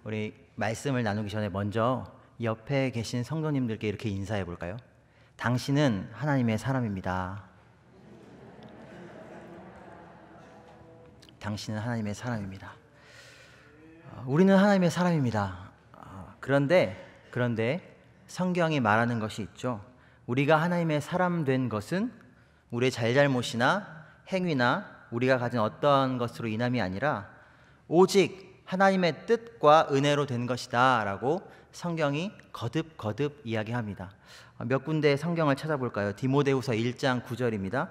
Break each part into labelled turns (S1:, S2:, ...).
S1: 우리 말씀을 나누기 전에 먼저 옆에 계신 성도님들께 이렇게 인사해 볼까요? 당신은 하나님의 사람입니다. 당신은 하나님의 사람입니다. 우리는 하나님의 사람입니다. 그런데 성경이 말하는 것이 있죠. 우리가 하나님의 사람 된 것은 우리의 잘잘못이나 행위나 우리가 가진 어떠한 것으로 인함이 아니라 오직 하나님의 뜻과 은혜로 된 것이다 라고 성경이 거듭 이야기합니다. 몇 군데 성경을 찾아볼까요? 디모데후서 1장 9절입니다.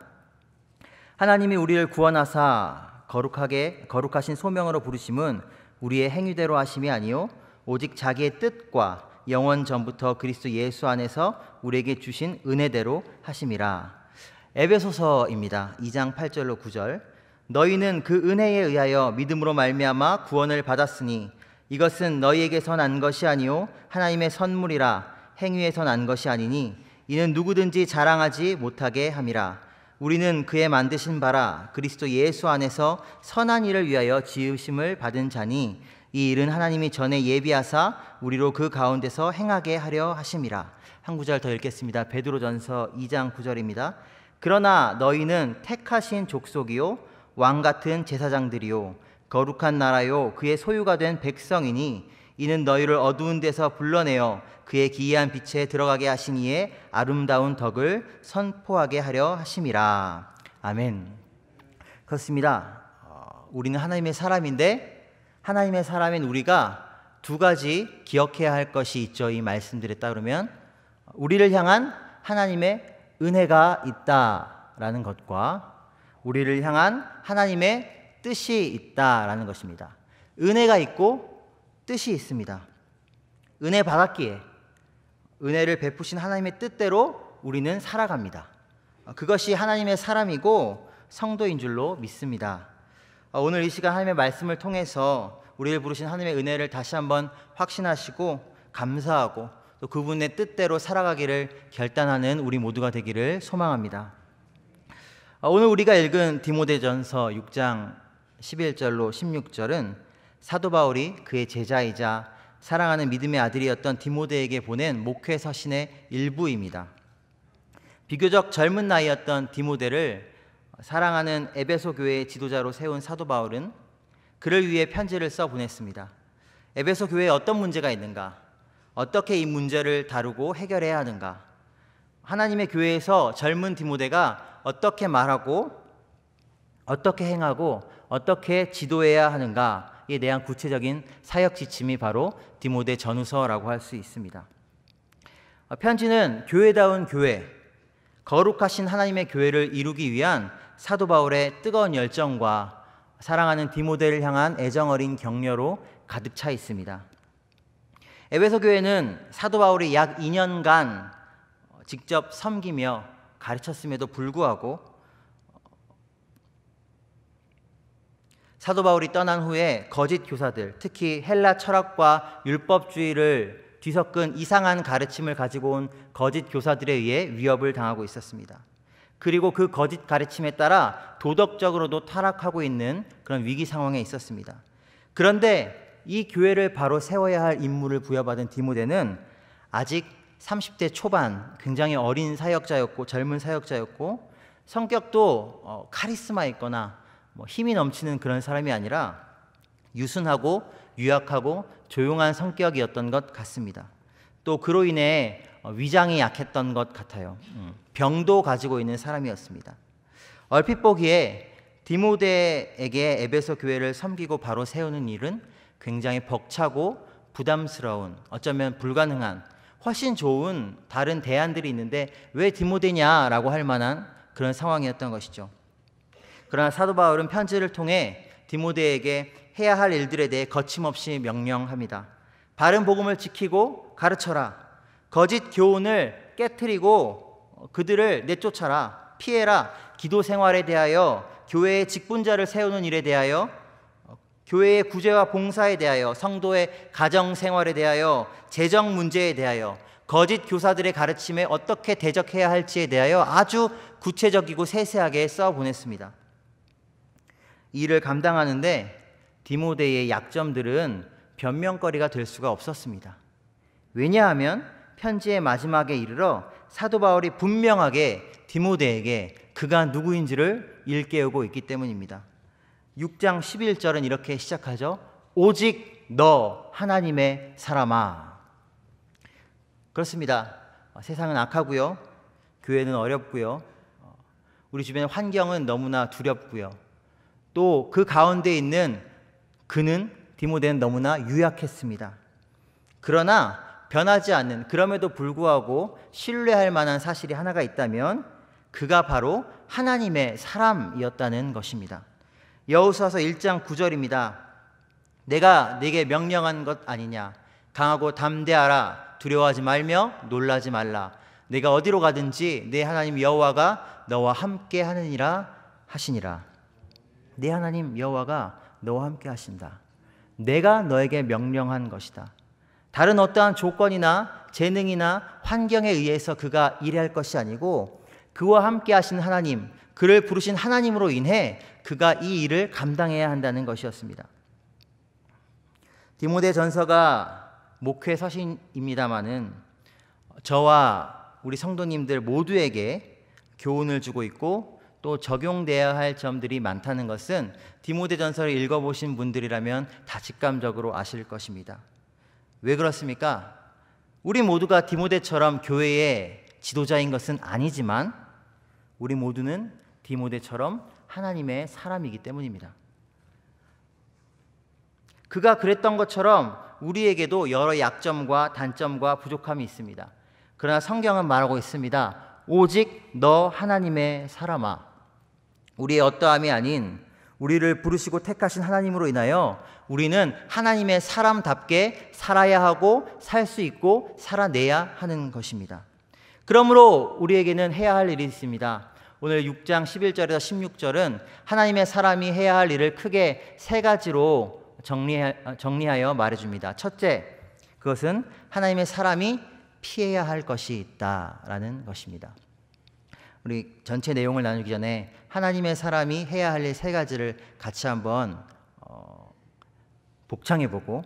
S1: 하나님이 우리를 구원하사 거룩하신 소명으로 부르심은 우리의 행위대로 하심이 아니요 오직 자기의 뜻과 영원 전부터 그리스도 예수 안에서 우리에게 주신 은혜대로 하심이라. 에베소서입니다. 2장 8절로 9절. 너희는 그 은혜에 의하여 믿음으로 말미암아 구원을 받았으니 이것은 너희에게서 난 것이 아니요 하나님의 선물이라. 행위에서 난 것이 아니니 이는 누구든지 자랑하지 못하게 함이라. 우리는 그의 만드신 바라 그리스도 예수 안에서 선한 일을 위하여 지으심을 받은 자니 이 일은 하나님이 전에 예비하사 우리로 그 가운데서 행하게 하려 하심이라. 한 구절 더 읽겠습니다. 베드로전서 2장 9절입니다. 그러나 너희는 택하신 족속이요 왕같은 제사장들이요 거룩한 나라요 그의 소유가 된 백성이니 이는 너희를 어두운 데서 불러내어 그의 기이한 빛에 들어가게 하신 이의 아름다운 덕을 선포하게 하려 하심이라. 아멘. 그렇습니다. 우리는 하나님의 사람인데 하나님의 사람인 우리가 두 가지 기억해야 할 것이 있죠. 이 말씀들에 따르면 우리를 향한 하나님의 은혜가 있다라는 것과 우리를 향한 하나님의 뜻이 있다라는 것입니다. 은혜가 있고 뜻이 있습니다. 은혜 받았기에 은혜를 베푸신 하나님의 뜻대로 우리는 살아갑니다. 그것이 하나님의 사람이고 성도인 줄로 믿습니다. 오늘 이 시간 하나님의 말씀을 통해서 우리를 부르신 하나님의 은혜를 다시 한번 확신하시고 감사하고 또 그분의 뜻대로 살아가기를 결단하는 우리 모두가 되기를 소망합니다. 오늘 우리가 읽은 디모데전서 6장 11절로 16절은 사도 바울이 그의 제자이자 사랑하는 믿음의 아들이었던 디모데에게 보낸 목회 서신의 일부입니다. 비교적 젊은 나이였던 디모데를 사랑하는 에베소 교회의 지도자로 세운 사도 바울은 그를 위해 편지를 써 보냈습니다. 에베소 교회에 어떤 문제가 있는가? 어떻게 이 문제를 다루고 해결해야 하는가? 하나님의 교회에서 젊은 디모데가 어떻게 말하고 어떻게 행하고 어떻게 지도해야 하는가에 대한 구체적인 사역 지침이 바로 디모데 전후서라고 할 수 있습니다. 편지는 교회다운 교회, 거룩하신 하나님의 교회를 이루기 위한 사도 바울의 뜨거운 열정과 사랑하는 디모데를 향한 애정어린 격려로 가득 차 있습니다. 에베소 교회는 사도 바울이 약 2년간 직접 섬기며 가르쳤음에도 불구하고 사도 바울이 떠난 후에 거짓 교사들, 특히 헬라 철학과 율법주의를 뒤섞은 이상한 가르침을 가지고 온 거짓 교사들에 의해 위협을 당하고 있었습니다. 그리고 그 거짓 가르침에 따라 도덕적으로도 타락하고 있는 그런 위기 상황에 있었습니다. 그런데 이 교회를 바로 세워야 할 임무를 부여받은 디모데는 아직 30대 초반 굉장히 어린 사역자였고 젊은 사역자였고 성격도 카리스마 있거나 힘이 넘치는 그런 사람이 아니라 유순하고 유약하고 조용한 성격이었던 것 같습니다. 또 그로 인해 위장이 약했던 것 같아요. 병도 가지고 있는 사람이었습니다. 얼핏 보기에 디모데에게 에베소 교회를 섬기고 바로 세우는 일은 굉장히 벅차고 부담스러운, 어쩌면 불가능한, 훨씬 좋은 다른 대안들이 있는데 왜 디모데냐라고 할 만한 그런 상황이었던 것이죠. 그러나 사도 바울은 편지를 통해 디모데에게 해야 할 일들에 대해 거침없이 명령합니다. 바른 복음을 지키고 가르쳐라. 거짓 교훈을 깨트리고 그들을 내쫓아라. 피해라. 기도 생활에 대하여, 교회의 직분자를 세우는 일에 대하여, 교회의 구제와 봉사에 대하여, 성도의 가정 생활에 대하여, 재정 문제에 대하여, 거짓 교사들의 가르침에 어떻게 대적해야 할지에 대하여 아주 구체적이고 세세하게 써 보냈습니다. 이 일을 감당하는데 디모데의 약점들은 변명거리가 될 수가 없었습니다. 왜냐하면 편지의 마지막에 이르러 사도 바울이 분명하게 디모데에게 그가 누구인지를 일깨우고 있기 때문입니다. 6장 11절은 이렇게 시작하죠. 오직 너 하나님의 사람아. 그렇습니다. 세상은 악하고요. 교회는 어렵고요. 우리 주변의 환경은 너무나 두렵고요. 또 그 가운데 있는 그는 디모데는 너무나 유약했습니다. 그러나 변하지 않는, 그럼에도 불구하고 신뢰할 만한 사실이 하나가 있다면 그가 바로 하나님의 사람이었다는 것입니다. 여호수아서 1장 9절입니다. 내가 네게 명령한 것 아니냐. 강하고 담대하라. 두려워하지 말며 놀라지 말라. 내가 어디로 가든지 내 하나님 여호와가 너와 함께 하느니라 하시니라. 내 하나님 여호와가 너와 함께 하신다. 내가 너에게 명령한 것이다. 다른 어떠한 조건이나 재능이나 환경에 의해서 그가 일할 것이 아니고 그와 함께 하신 하나님, 그를 부르신 하나님으로 인해 그가 이 일을 감당해야 한다는 것이었습니다. 디모데 전서가 목회 서신입니다마는 저와 우리 성도님들 모두에게 교훈을 주고 있고 또 적용되어야 할 점들이 많다는 것은 디모데 전서를 읽어보신 분들이라면 다 직감적으로 아실 것입니다. 왜 그렇습니까? 우리 모두가 디모데처럼 교회의 지도자인 것은 아니지만 우리 모두는 디모데처럼 하나님의 사람이기 때문입니다. 그가 그랬던 것처럼 우리에게도 여러 약점과 단점과 부족함이 있습니다. 그러나 성경은 말하고 있습니다. 오직 너 하나님의 사람아. 우리의 어떠함이 아닌 우리를 부르시고 택하신 하나님으로 인하여 우리는 하나님의 사람답게 살아야 하고 살 수 있고 살아내야 하는 것입니다. 그러므로 우리에게는 해야 할 일이 있습니다. 오늘 6장 11절에서 16절은 하나님의 사람이 해야 할 일을 크게 세 가지로 정리하여 말해줍니다. 첫째, 그것은 하나님의 사람이 피해야 할 것이 있다라는 것입니다. 우리 전체 내용을 나누기 전에 하나님의 사람이 해야 할 일 세 가지를 같이 한번 복창해보고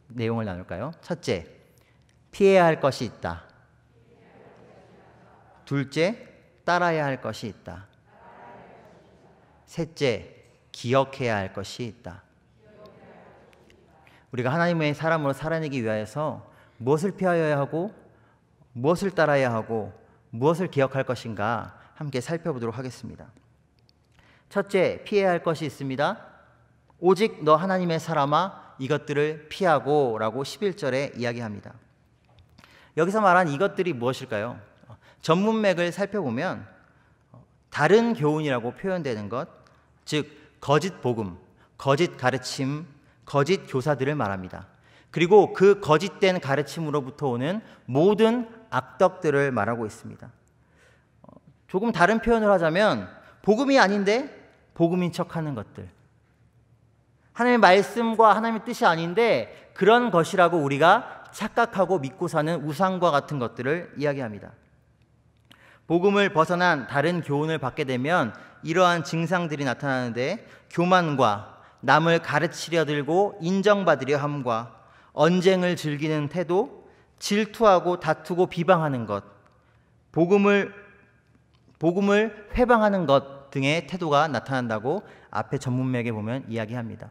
S1: 내용을 나눌까요? 첫째, 피해야 할 것이 있다. 둘째, 따라야 할 것이 있다. 셋째, 기억해야 할 것이 있다. 우리가 하나님의 사람으로 살아내기 위하여서 무엇을 피하여야 하고 무엇을 따라야 하고 무엇을 기억할 것인가 함께 살펴보도록 하겠습니다. 첫째, 피해야 할 것이 있습니다. 오직 너 하나님의 사람아 이것들을 피하고 라고 11절에 이야기합니다. 여기서 말한 이것들이 무엇일까요? 전문맥을 살펴보면 다른 교훈이라고 표현되는 것, 즉 거짓 복음, 거짓 가르침, 거짓 교사들을 말합니다. 그리고 그 거짓된 가르침으로부터 오는 모든 악덕들을 말하고 있습니다. 조금 다른 표현을 하자면 복음이 아닌데 복음인 척하는 것들, 하나님의 말씀과 하나님의 뜻이 아닌데 그런 것이라고 우리가 착각하고 믿고 사는 우상과 같은 것들을 이야기합니다. 복음을 벗어난 다른 교훈을 받게 되면 이러한 증상들이 나타나는데 교만과 남을 가르치려 들고 인정받으려 함과 언쟁을 즐기는 태도, 질투하고 다투고 비방하는 것, 복음을 회방하는 것 등의 태도가 나타난다고 앞에 전문맥에 보면 이야기합니다.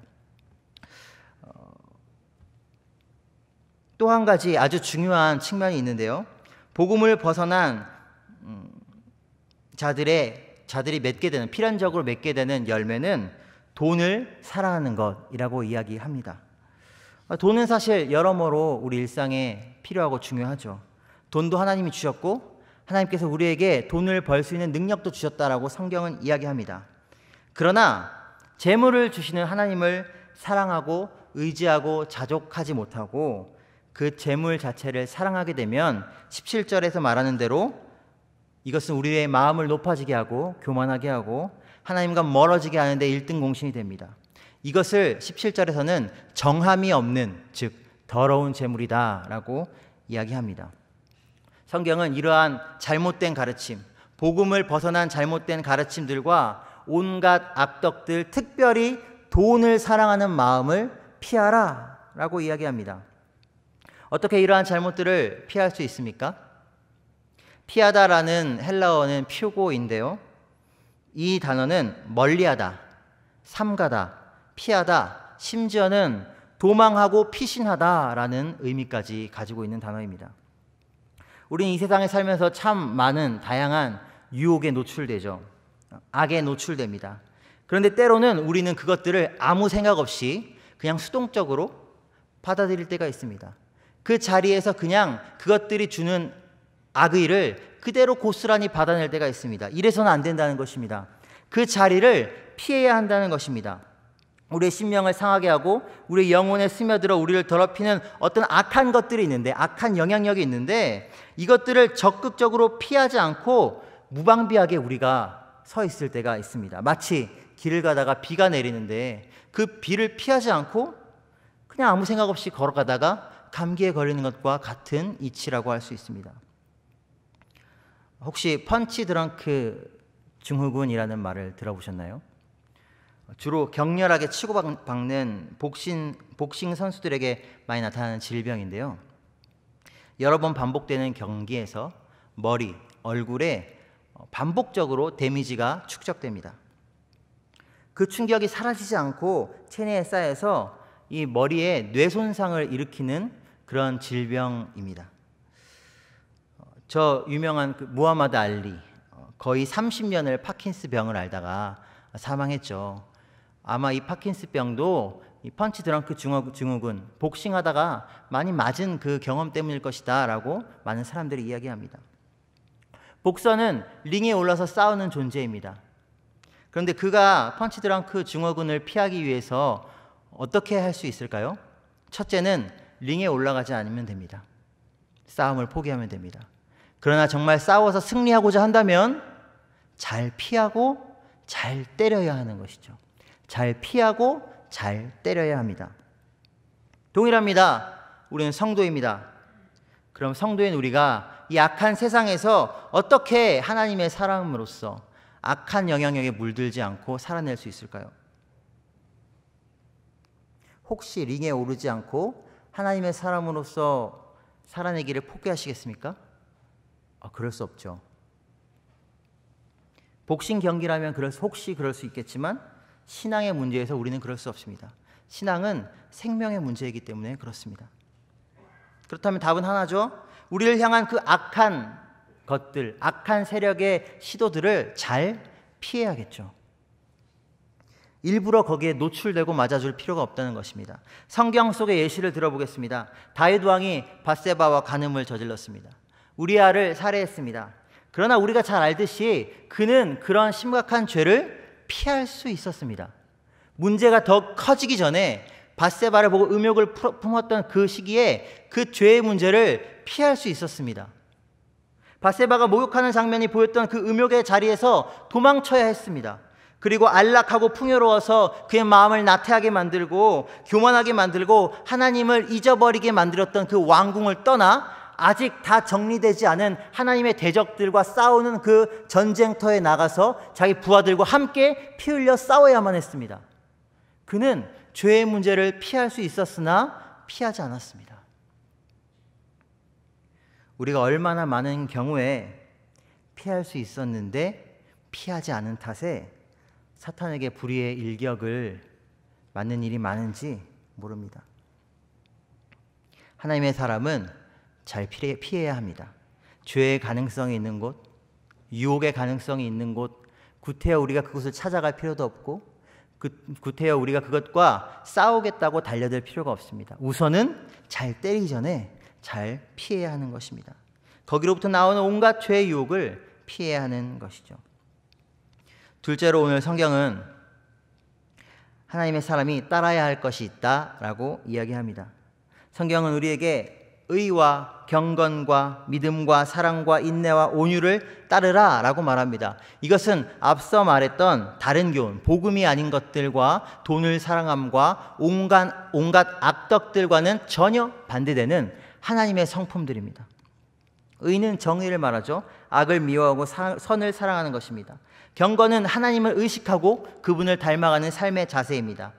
S1: 또 한 가지 아주 중요한 측면이 있는데요. 복음을 벗어난 자들이 맺게 되는, 필연적으로 맺게 되는 열매는 돈을 사랑하는 것이라고 이야기합니다. 돈은 사실 여러모로 우리 일상에 필요하고 중요하죠. 돈도 하나님이 주셨고 하나님께서 우리에게 돈을 벌 수 있는 능력도 주셨다라고 성경은 이야기합니다. 그러나 재물을 주시는 하나님을 사랑하고 의지하고 자족하지 못하고 그 재물 자체를 사랑하게 되면 17절에서 말하는 대로 이것은 우리의 마음을 높아지게 하고 교만하게 하고 하나님과 멀어지게 하는데 1등 공신이 됩니다. 이것을 17절에서는 정함이 없는, 즉 더러운 재물이다 라고 이야기합니다. 성경은 이러한 잘못된 가르침, 복음을 벗어난 잘못된 가르침들과 온갖 악덕들, 특별히 돈을 사랑하는 마음을 피하라 라고 이야기합니다. 어떻게 이러한 잘못들을 피할 수 있습니까? 피하다라는 헬라어는 퓨고인데요. 이 단어는 멀리하다, 삼가다, 피하다, 심지어는 도망하고 피신하다라는 의미까지 가지고 있는 단어입니다. 우리는 이 세상에 살면서 참 많은 다양한 유혹에 노출되죠. 악에 노출됩니다. 그런데 때로는 우리는 그것들을 아무 생각 없이 그냥 수동적으로 받아들일 때가 있습니다. 그 자리에서 그냥 그것들이 주는 악의를 그대로 고스란히 받아낼 때가 있습니다. 이래서는 안 된다는 것입니다. 그 자리를 피해야 한다는 것입니다. 우리의 심령을 상하게 하고 우리의 영혼에 스며들어 우리를 더럽히는 어떤 악한 것들이 있는데, 악한 영향력이 있는데, 이것들을 적극적으로 피하지 않고 무방비하게 우리가 서 있을 때가 있습니다. 마치 길을 가다가 비가 내리는데 그 비를 피하지 않고 그냥 아무 생각 없이 걸어가다가 감기에 걸리는 것과 같은 이치라고 할 수 있습니다. 혹시 펀치 드렁크 증후군이라는 말을 들어보셨나요? 주로 격렬하게 치고받는 복싱 선수들에게 많이 나타나는 질병인데요. 여러 번 반복되는 경기에서 머리, 얼굴에 반복적으로 데미지가 축적됩니다. 그 충격이 사라지지 않고 체내에 쌓여서 이 머리에 뇌 손상을 일으키는 그런 질병입니다. 저 유명한 무하마드 알리, 거의 30년을 파킨스 병을 앓다가 사망했죠. 아마 이 파킨스 병도 이 펀치 드렁크 증후군, 복싱하다가 많이 맞은 그 경험 때문일 것이다 라고 많은 사람들이 이야기합니다. 복서는 링에 올라서 싸우는 존재입니다. 그런데 그가 펀치 드렁크 증후군을 피하기 위해서 어떻게 할 수 있을까요? 첫째는 링에 올라가지 않으면 됩니다. 싸움을 포기하면 됩니다. 그러나 정말 싸워서 승리하고자 한다면 잘 피하고 잘 때려야 하는 것이죠. 잘 피하고 잘 때려야 합니다. 동일합니다. 우리는 성도입니다. 그럼 성도인 우리가 이 악한 세상에서 어떻게 하나님의 사람으로서 악한 영향력에 물들지 않고 살아낼 수 있을까요? 혹시 링에 오르지 않고 하나님의 사람으로서 살아내기를 포기하시겠습니까? 그럴 수 없죠. 복싱 경기라면 혹시 그럴 수 있겠지만 신앙의 문제에서 우리는 그럴 수 없습니다. 신앙은 생명의 문제이기 때문에 그렇습니다. 그렇다면 답은 하나죠. 우리를 향한 그 악한 것들, 악한 세력의 시도들을 잘 피해야겠죠. 일부러 거기에 노출되고 맞아줄 필요가 없다는 것입니다. 성경 속의 예시를 들어보겠습니다. 다윗 왕이 밧세바와 간음을 저질렀습니다. 우리아를 살해했습니다. 그러나 우리가 잘 알듯이 그는 그런 심각한 죄를 피할 수 있었습니다. 문제가 더 커지기 전에 밧세바를 보고 음욕을 품었던 그 시기에 그 죄의 문제를 피할 수 있었습니다. 밧세바가 목욕하는 장면이 보였던 그 음욕의 자리에서 도망쳐야 했습니다. 그리고 안락하고 풍요로워서 그의 마음을 나태하게 만들고 교만하게 만들고 하나님을 잊어버리게 만들었던 그 왕궁을 떠나 아직 다 정리되지 않은 하나님의 대적들과 싸우는 그 전쟁터에 나가서 자기 부하들과 함께 피 흘려 싸워야만 했습니다. 그는 죄의 문제를 피할 수 있었으나 피하지 않았습니다. 우리가 얼마나 많은 경우에 피할 수 있었는데 피하지 않은 탓에 사탄에게 불의의 일격을 맞는 일이 많은지 모릅니다. 하나님의 사람은 잘 피해야 합니다. 죄의 가능성이 있는 곳, 유혹의 가능성이 있는 곳, 구태여 우리가 그곳을 찾아갈 필요도 없고 구태여 우리가 그것과 싸우겠다고 달려들 필요가 없습니다. 우선은 잘 때리기 전에 잘 피해야 하는 것입니다. 거기로부터 나오는 온갖 죄의 유혹을 피해야 하는 것이죠. 둘째로 오늘 성경은 하나님의 사람이 따라야 할 것이 있다라고 이야기합니다. 성경은 우리에게 의와 경건과 믿음과 사랑과 인내와 온유를 따르라 라고 말합니다. 이것은 앞서 말했던 다른 교훈, 복음이 아닌 것들과 돈을 사랑함과 온갖 악덕들과는 전혀 반대되는 하나님의 성품들입니다. 의는 정의를 말하죠. 악을 미워하고 선을 사랑하는 것입니다. 경건은 하나님을 의식하고 그분을 닮아가는 삶의 자세입니다.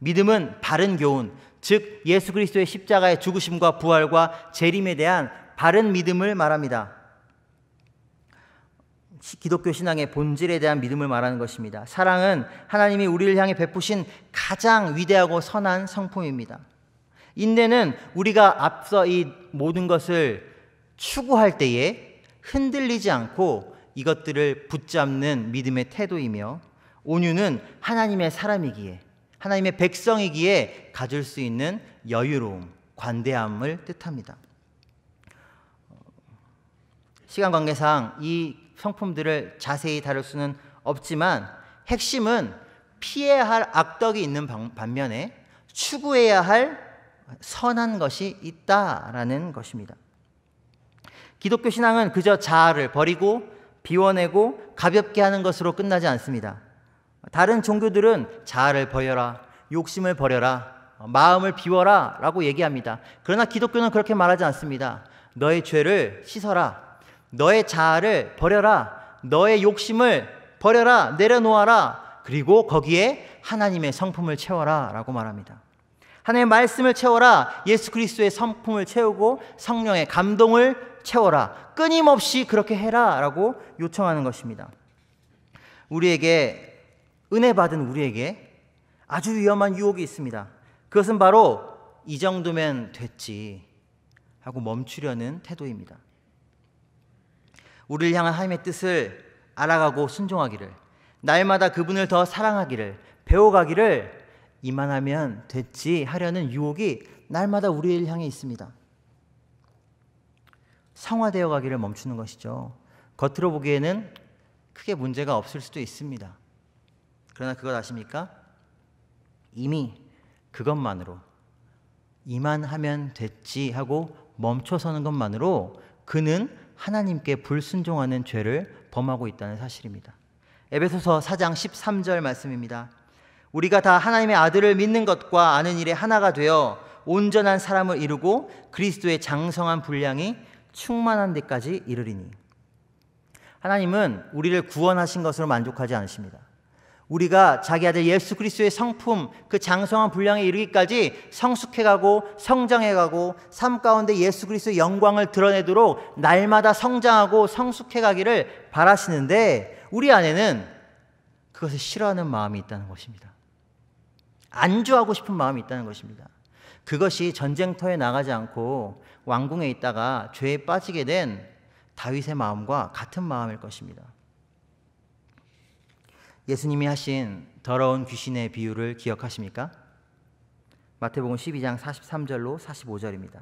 S1: 믿음은 바른 교훈, 즉 예수 그리스도의 십자가의 죽으심과 부활과 재림에 대한 바른 믿음을 말합니다. 기독교 신앙의 본질에 대한 믿음을 말하는 것입니다. 사랑은 하나님이 우리를 향해 베푸신 가장 위대하고 선한 성품입니다. 인내는 우리가 앞서 이 모든 것을 추구할 때에 흔들리지 않고 이것들을 붙잡는 믿음의 태도이며, 온유는 하나님의 사람이기에, 하나님의 백성이기에 가질 수 있는 여유로움, 관대함을 뜻합니다. 시간 관계상 이 성품들을 자세히 다룰 수는 없지만 핵심은 피해야 할 악덕이 있는 반면에 추구해야 할 선한 것이 있다라는 것입니다. 기독교 신앙은 그저 자아를 버리고 비워내고 가볍게 하는 것으로 끝나지 않습니다. 다른 종교들은 자아를 버려라, 욕심을 버려라, 마음을 비워라 라고 얘기합니다. 그러나 기독교는 그렇게 말하지 않습니다. 너의 죄를 씻어라, 너의 자아를 버려라, 너의 욕심을 버려라, 내려놓아라, 그리고 거기에 하나님의 성품을 채워라 라고 말합니다. 하나님의 말씀을 채워라, 예수 그리스도의 성품을 채우고 성령의 감동을 채워라, 끊임없이 그렇게 해라 라고 요청하는 것입니다. 우리에게, 은혜 받은 우리에게 아주 위험한 유혹이 있습니다. 그것은 바로 이 정도면 됐지 하고 멈추려는 태도입니다. 우리를 향한 하나님의 뜻을 알아가고 순종하기를, 날마다 그분을 더 사랑하기를, 배워가기를 이만하면 됐지 하려는 유혹이 날마다 우리를 향해 있습니다. 성화되어 가기를 멈추는 것이죠. 겉으로 보기에는 크게 문제가 없을 수도 있습니다. 그러나 그것 아십니까? 이미 그것만으로, 이만하면 됐지 하고 멈춰서는 것만으로 그는 하나님께 불순종하는 죄를 범하고 있다는 사실입니다. 에베소서 4장 13절 말씀입니다. 우리가 다 하나님의 아들을 믿는 것과 아는 일에 하나가 되어 온전한 사람을 이루고 그리스도의 장성한 분량이 충만한 데까지 이르리니. 하나님은 우리를 구원하신 것으로 만족하지 않으십니다. 우리가 자기 아들 예수 그리스도의 성품, 그 장성한 분량에 이르기까지 성숙해가고 성장해가고 삶 가운데 예수 그리스도의 영광을 드러내도록 날마다 성장하고 성숙해가기를 바라시는데, 우리 안에는 그것을 싫어하는 마음이 있다는 것입니다. 안주하고 싶은 마음이 있다는 것입니다. 그것이 전쟁터에 나가지 않고 왕궁에 있다가 죄에 빠지게 된 다윗의 마음과 같은 마음일 것입니다. 예수님이 하신 더러운 귀신의 비유를 기억하십니까? 마태복음 12장 43절로 45절입니다.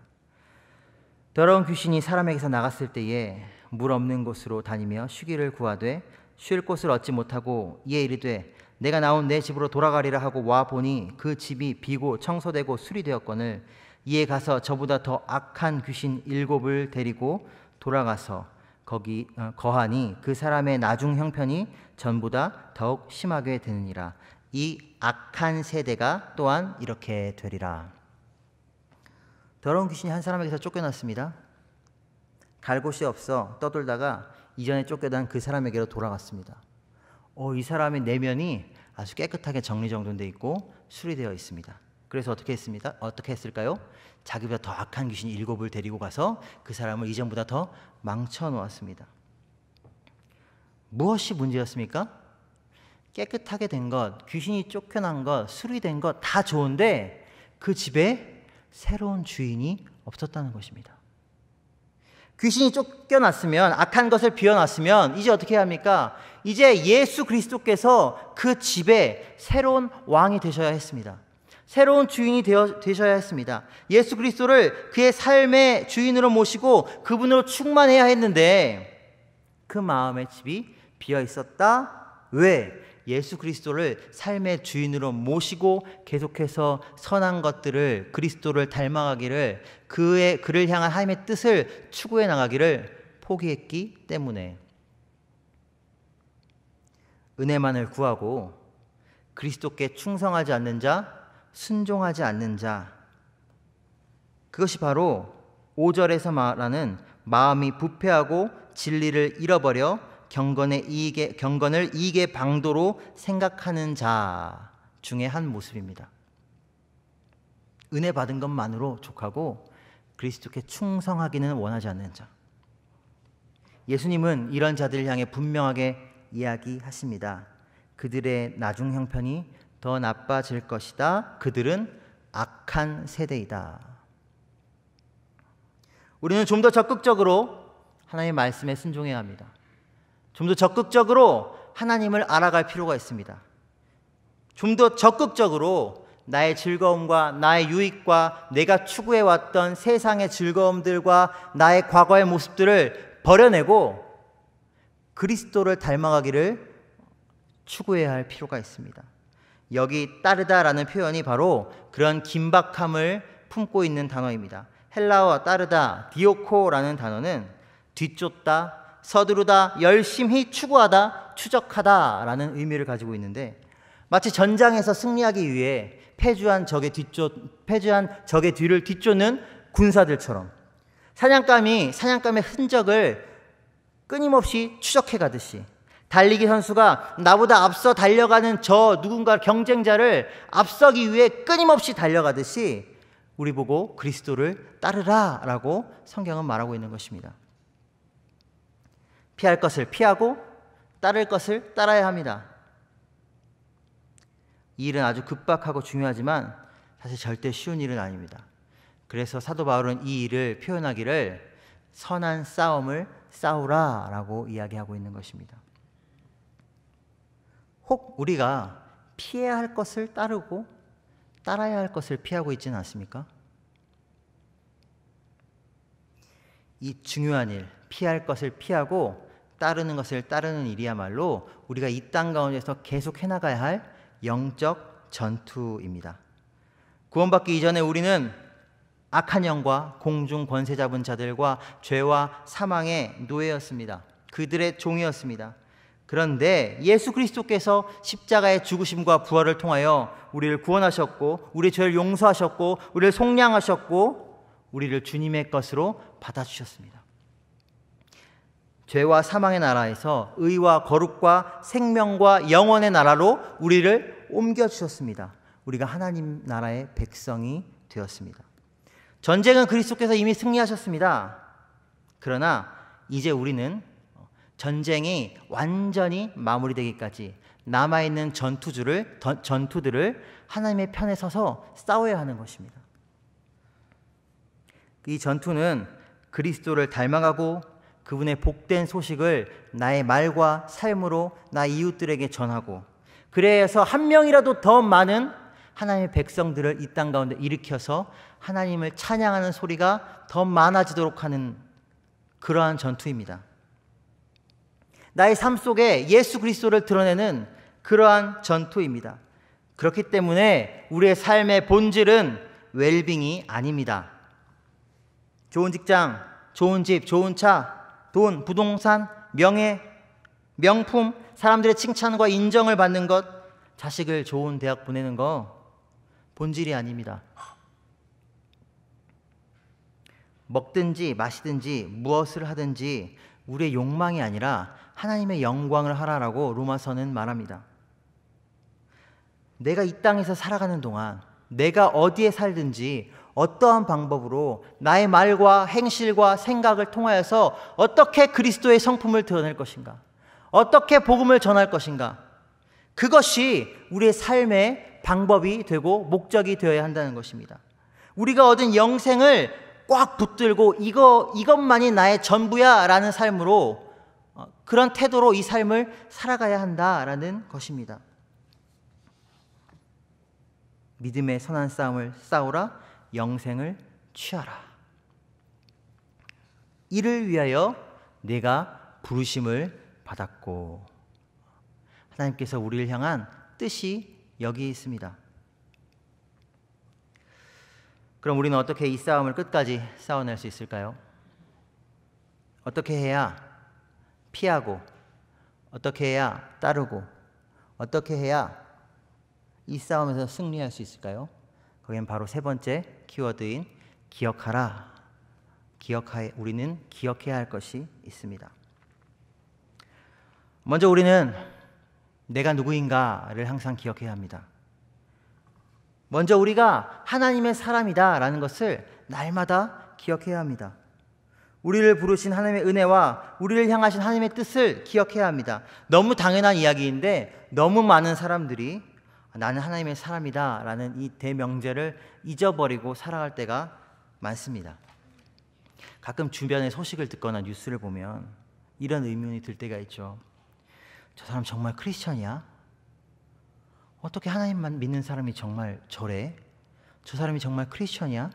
S1: 더러운 귀신이 사람에게서 나갔을 때에 물 없는 곳으로 다니며 쉬기를 구하되 쉴 곳을 얻지 못하고 이에 이르되 내가 나온 내 집으로 돌아가리라 하고 와 보니 그 집이 비고 청소되고 수리되었거늘 이에 가서 저보다 더 악한 귀신 7을 데리고 돌아가서 거기 거하니 그 사람의 나중 형편이 전보다 더욱 심하게 되느니라. 이 악한 세대가 또한 이렇게 되리라. 더러운 귀신이 한 사람에게서 쫓겨났습니다. 갈 곳이 없어 떠돌다가 이전에 쫓겨난 그 사람에게로 돌아갔습니다. 이 사람의 내면이 아주 깨끗하게 정리정돈되어 있고 수리되어 있습니다. 그래서 어떻게 했습니까? 어떻게 했을까요? 자기보다 더 악한 귀신 7을 데리고 가서 그 사람을 이전보다 더 망쳐 놓았습니다. 무엇이 문제였습니까? 깨끗하게 된 것, 귀신이 쫓겨난 것, 수리된 것 다 좋은데 그 집에 새로운 주인이 없었다는 것입니다. 귀신이 쫓겨났으면, 악한 것을 비워놨으면 이제 어떻게 해야 합니까? 이제 예수 그리스도께서 그 집에 새로운 왕이 되셔야 했습니다. 새로운 주인이 되셔야 했습니다. 예수 그리스도를 그의 삶의 주인으로 모시고 그분으로 충만해야 했는데 그 마음의 집이 비어 있었다. 왜? 예수 그리스도를 삶의 주인으로 모시고 계속해서 선한 것들을, 그리스도를 닮아가기를, 그를 향한 하나님의 뜻을 추구해 나가기를 포기했기 때문에. 은혜만을 구하고 그리스도께 충성하지 않는 자, 순종하지 않는 자, 그것이 바로 5절에서 말하는 마음이 부패하고 진리를 잃어버려 경건을 이익의 방도로 생각하는 자 중에 한 모습입니다. 은혜 받은 것만으로 족하고 그리스도께 충성하기는 원하지 않는 자. 예수님은 이런 자들을 향해 분명하게 이야기하십니다. 그들의 나중 형편이 더 나빠질 것이다. 그들은 악한 세대이다. 우리는 좀 더 적극적으로 하나님의 말씀에 순종해야 합니다. 좀 더 적극적으로 하나님을 알아갈 필요가 있습니다. 좀 더 적극적으로 나의 즐거움과 나의 유익과 내가 추구해왔던 세상의 즐거움들과 나의 과거의 모습들을 버려내고 그리스도를 닮아가기를 추구해야 할 필요가 있습니다. 여기 따르다라는 표현이 바로 그런 긴박함을 품고 있는 단어입니다. 헬라어 따르다, 디오코라는 단어는 뒤쫓다, 서두르다, 열심히 추구하다, 추적하다라는 의미를 가지고 있는데 마치 전장에서 승리하기 위해 패주한 적의 뒤를 뒤쫓는 군사들처럼 사냥감의 흔적을 끊임없이 추적해 가듯이 달리기 선수가 나보다 앞서 달려가는 저 누군가 경쟁자를 앞서기 위해 끊임없이 달려가듯이 우리 보고 그리스도를 따르라 라고 성경은 말하고 있는 것입니다. 피할 것을 피하고 따를 것을 따라야 합니다. 이 일은 아주 급박하고 중요하지만 사실 절대 쉬운 일은 아닙니다. 그래서 사도 바울은 이 일을 표현하기를 선한 싸움을 싸우라 라고 이야기하고 있는 것입니다. 혹 우리가 피해야 할 것을 따르고 따라야 할 것을 피하고 있지는 않습니까? 이 중요한 일, 피할 것을 피하고 따르는 것을 따르는 일이야말로 우리가 이 땅 가운데서 계속 해나가야 할 영적 전투입니다. 구원받기 이전에 우리는 악한 영과 공중 권세 잡은 자들과 죄와 사망의 노예였습니다. 그들의 종이었습니다. 그런데 예수 그리스도께서 십자가의 죽으심과 부활을 통하여 우리를 구원하셨고 우리의 죄를 용서하셨고 우리를 속량하셨고 우리를 주님의 것으로 받아주셨습니다. 죄와 사망의 나라에서 의와 거룩과 생명과 영원의 나라로 우리를 옮겨주셨습니다. 우리가 하나님 나라의 백성이 되었습니다. 전쟁은 그리스도께서 이미 승리하셨습니다. 그러나 이제 우리는 전쟁이 완전히 마무리되기까지 남아있는 전투들을 하나님의 편에 서서 싸워야 하는 것입니다. 이 전투는 그리스도를 닮아가고 그분의 복된 소식을 나의 말과 삶으로 나의 이웃들에게 전하고 그래야 해서 한 명이라도 더 많은 하나님의 백성들을 이 땅 가운데 일으켜서 하나님을 찬양하는 소리가 더 많아지도록 하는 그러한 전투입니다. 나의 삶 속에 예수 그리스도를 드러내는 그러한 전투입니다. 그렇기 때문에 우리의 삶의 본질은 웰빙이 아닙니다. 좋은 직장, 좋은 집, 좋은 차, 돈, 부동산, 명예, 명품, 사람들의 칭찬과 인정을 받는 것, 자식을 좋은 대학 보내는 거 본질이 아닙니다. 먹든지 마시든지 무엇을 하든지 우리의 욕망이 아니라 하나님의 영광을 하라라고 로마서는 말합니다. 내가 이 땅에서 살아가는 동안 내가 어디에 살든지 어떠한 방법으로 나의 말과 행실과 생각을 통하여서 어떻게 그리스도의 성품을 드러낼 것인가, 어떻게 복음을 전할 것인가, 그것이 우리의 삶의 방법이 되고 목적이 되어야 한다는 것입니다. 우리가 얻은 영생을 꽉 붙들고 이것만이 나의 전부야 라는 삶으로 그런 태도로 이 삶을 살아가야 한다라는 것입니다. 믿음의 선한 싸움을 싸우라, 영생을 취하라. 이를 위하여 내가 부르심을 받았고, 하나님께서 우리를 향한 뜻이 여기 있습니다. 그럼 우리는 어떻게 이 싸움을 끝까지 싸워낼 수 있을까요? 어떻게 해야 피하고, 어떻게 해야 따르고, 어떻게 해야 이 싸움에서 승리할 수 있을까요? 거기엔 바로 세 번째 키워드인 기억하라. 우리는 기억해야 할 것이 있습니다. 먼저 우리는 내가 누구인가를 항상 기억해야 합니다. 먼저 우리가 하나님의 사람이다라는 것을 날마다 기억해야 합니다. 우리를 부르신 하나님의 은혜와 우리를 향하신 하나님의 뜻을 기억해야 합니다. 너무 당연한 이야기인데 너무 많은 사람들이 나는 하나님의 사람이다 라는 이 대명제를 잊어버리고 살아갈 때가 많습니다. 가끔 주변의 소식을 듣거나 뉴스를 보면 이런 의문이 들 때가 있죠. 저 사람 정말 크리스천이야? 어떻게 하나님만 믿는 사람이 정말 저래? 저 사람이 정말 크리스천이야?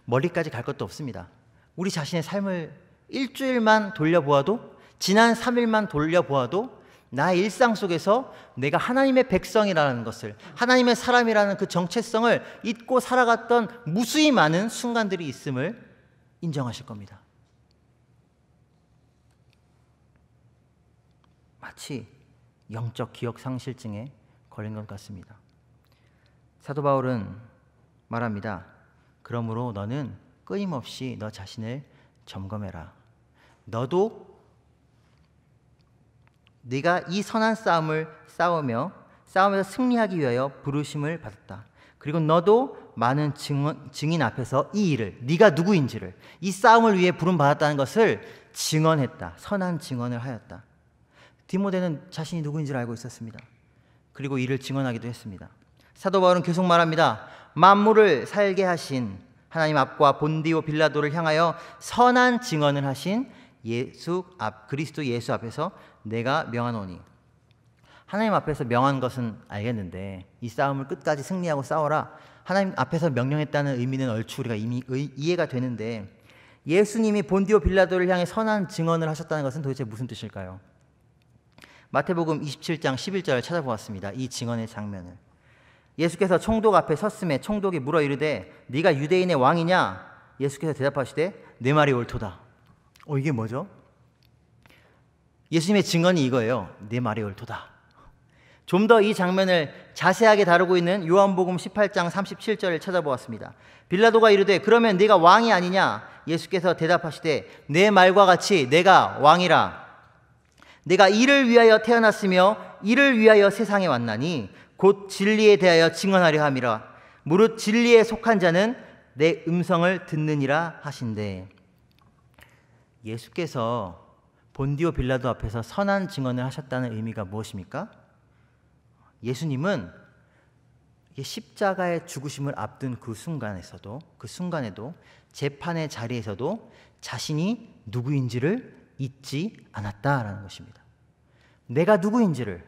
S1: 멀리까지 갈 것도 없습니다. 우리 자신의 삶을 일주일만 돌려보아도, 지난 3일만 돌려보아도 나의 일상 속에서 내가 하나님의 백성이라는 것을, 하나님의 사람이라는 그 정체성을 잊고 살아갔던 무수히 많은 순간들이 있음을 인정하실 겁니다. 마치 영적 기억 상실증에 걸린 것 같습니다. 사도 바울은 말합니다. 그러므로 너는 끊임없이 너 자신을 점검해라. 너도 네가 이 선한 싸움을 싸움에서 승리하기 위하여 부르심을 받았다. 그리고 너도 많은 증인 앞에서 이 일을, 네가 누구인지를, 이 싸움을 위해 부름받았다는 것을 증언했다. 선한 증언을 하였다. 디모데는 자신이 누구인지를 알고 있었습니다. 그리고 이를 증언하기도 했습니다. 사도 바울은 계속 말합니다. 만물을 살게 하신 하나님 앞과 본디오 빌라도를 향하여 선한 증언을 하신 그리스도 예수 앞에서 내가 명하노니. 하나님 앞에서 명한 것은 알겠는데 이 싸움을 끝까지 승리하고 싸워라. 하나님 앞에서 명령했다는 의미는 얼추 우리가 이미 이해가 되는데 예수님이 본디오 빌라도를 향해 선한 증언을 하셨다는 것은 도대체 무슨 뜻일까요? 마태복음 27장 11절을 찾아보았습니다. 이 증언의 장면을. 예수께서 총독 앞에 섰음에 총독이 물어 이르되 네가 유대인의 왕이냐? 예수께서 대답하시되 내 말이 옳도다. 이게 뭐죠? 예수님의 증언이 이거예요. 내 말이 옳도다. 좀 더 이 장면을 자세하게 다루고 있는 요한복음 18장 37절을 찾아보았습니다. 빌라도가 이르되 그러면 네가 왕이 아니냐? 예수께서 대답하시되 내 말과 같이 내가 왕이라. 내가 이를 위하여 태어났으며 이를 위하여 세상에 왔나니 곧 진리에 대하여 증언하려 함이라. 무릇 진리에 속한 자는 내 음성을 듣느니라 하신대. 예수께서 본디오 빌라도 앞에서 선한 증언을 하셨다는 의미가 무엇입니까? 예수님은 십자가의 죽으심을 앞둔 그 순간에도 재판의 자리에서도 자신이 누구인지를 잊지 않았다라는 것입니다. 내가 누구인지를,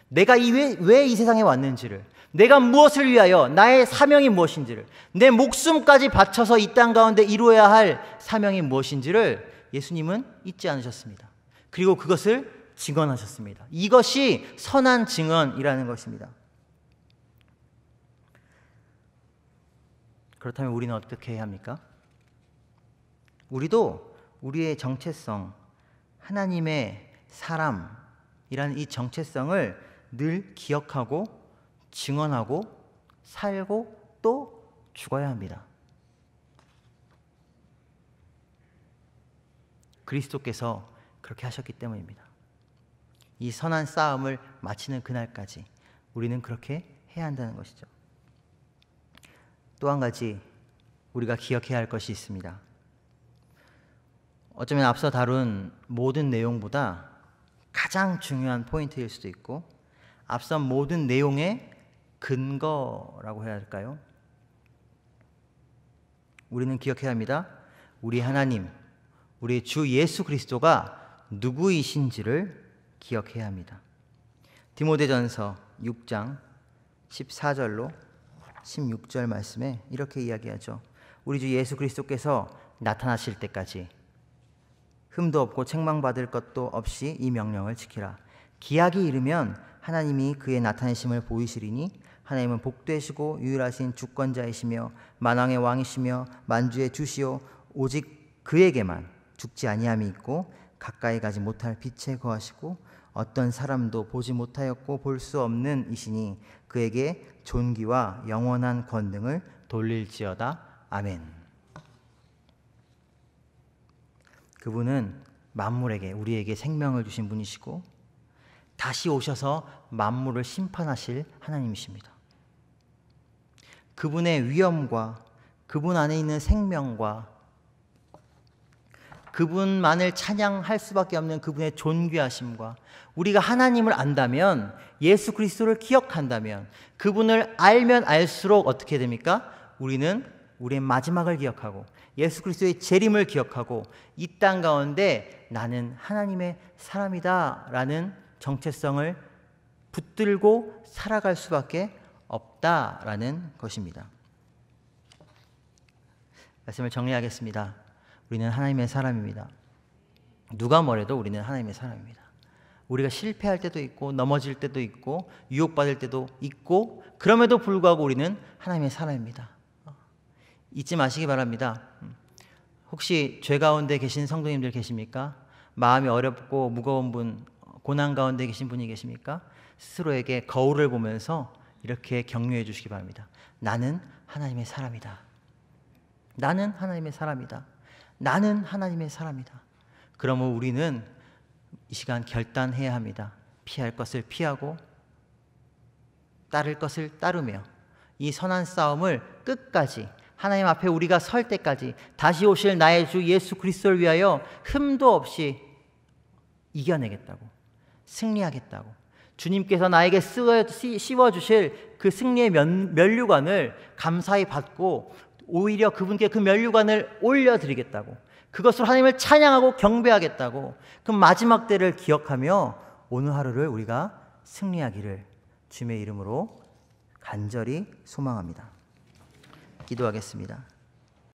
S1: 내가 왜 이 세상에 왔는지를, 내가 무엇을 위하여, 나의 사명이 무엇인지를, 내 목숨까지 바쳐서 이 땅 가운데 이루어야 할 사명이 무엇인지를 예수님은 잊지 않으셨습니다. 그리고 그것을 증언하셨습니다. 이것이 선한 증언이라는 것입니다. 그렇다면 우리는 어떻게 해야 합니까? 우리도 우리의 정체성, 하나님의 사람이라는 이 정체성을 늘 기억하고 증언하고 살고 또 죽어야 합니다. 그리스도께서 그렇게 하셨기 때문입니다. 이 선한 싸움을 마치는 그날까지 우리는 그렇게 해야 한다는 것이죠. 또 한 가지 우리가 기억해야 할 것이 있습니다. 어쩌면 앞서 다룬 모든 내용보다 가장 중요한 포인트일 수도 있고 앞선 모든 내용의 근거라고 해야 할까요? 우리는 기억해야 합니다. 우리 하나님, 우리 주 예수 그리스도가 누구이신지를 기억해야 합니다. 디모데전서 6장 14절로 16절 말씀에 이렇게 이야기하죠. 우리 주 예수 그리스도께서 나타나실 때까지 흠도 없고 책망받을 것도 없이 이 명령을 지키라. 기약이 이르면 하나님이 그의 나타내심을 보이시리니 하나님은 복되시고 유일하신 주권자이시며 만왕의 왕이시며 만주의 주시오. 오직 그에게만 죽지 아니함이 있고 가까이 가지 못할 빛에 거하시고 어떤 사람도 보지 못하였고 볼 수 없는 이시니 그에게 존귀와 영원한 권능을 돌릴지어다. 아멘. 그분은 만물에게, 우리에게 생명을 주신 분이시고 다시 오셔서 만물을 심판하실 하나님이십니다. 그분의 위엄과 그분 안에 있는 생명과 그분만을 찬양할 수밖에 없는 그분의 존귀하심과 우리가 하나님을 안다면, 예수 그리스도를 기억한다면, 그분을 알면 알수록 어떻게 됩니까? 우리는 우리의 마지막을 기억하고 예수 그리스도의 재림을 기억하고 이 땅 가운데 나는 하나님의 사람이다 라는 정체성을 붙들고 살아갈 수밖에 없다라는 것입니다. 말씀을 정리하겠습니다. 우리는 하나님의 사람입니다. 누가 뭐래도 우리는 하나님의 사람입니다. 우리가 실패할 때도 있고 넘어질 때도 있고 유혹받을 때도 있고 그럼에도 불구하고 우리는 하나님의 사람입니다. 잊지 마시기 바랍니다. 혹시 죄 가운데 계신 성도님들 계십니까? 마음이 어렵고 무거운 분, 고난 가운데 계신 분이 계십니까? 스스로에게 거울을 보면서 이렇게 격려해 주시기 바랍니다. 나는 하나님의 사람이다. 나는 하나님의 사람이다. 나는 하나님의 사람이다. 그러면 우리는 이 시간 결단해야 합니다. 피할 것을 피하고 따를 것을 따르며 이 선한 싸움을 끝까지 하나님 앞에 우리가 설 때까지 다시 오실 나의 주 예수 그리스도를 위하여 흠도 없이 이겨내겠다고, 승리하겠다고, 주님께서 나에게 씌워주실 그 승리의 면류관을 감사히 받고 오히려 그분께 그 면류관을 올려드리겠다고, 그것으로 하나님을 찬양하고 경배하겠다고, 그 마지막 때를 기억하며 오늘 하루를 우리가 승리하기를 주님의 이름으로 간절히 소망합니다. 기도하겠습니다.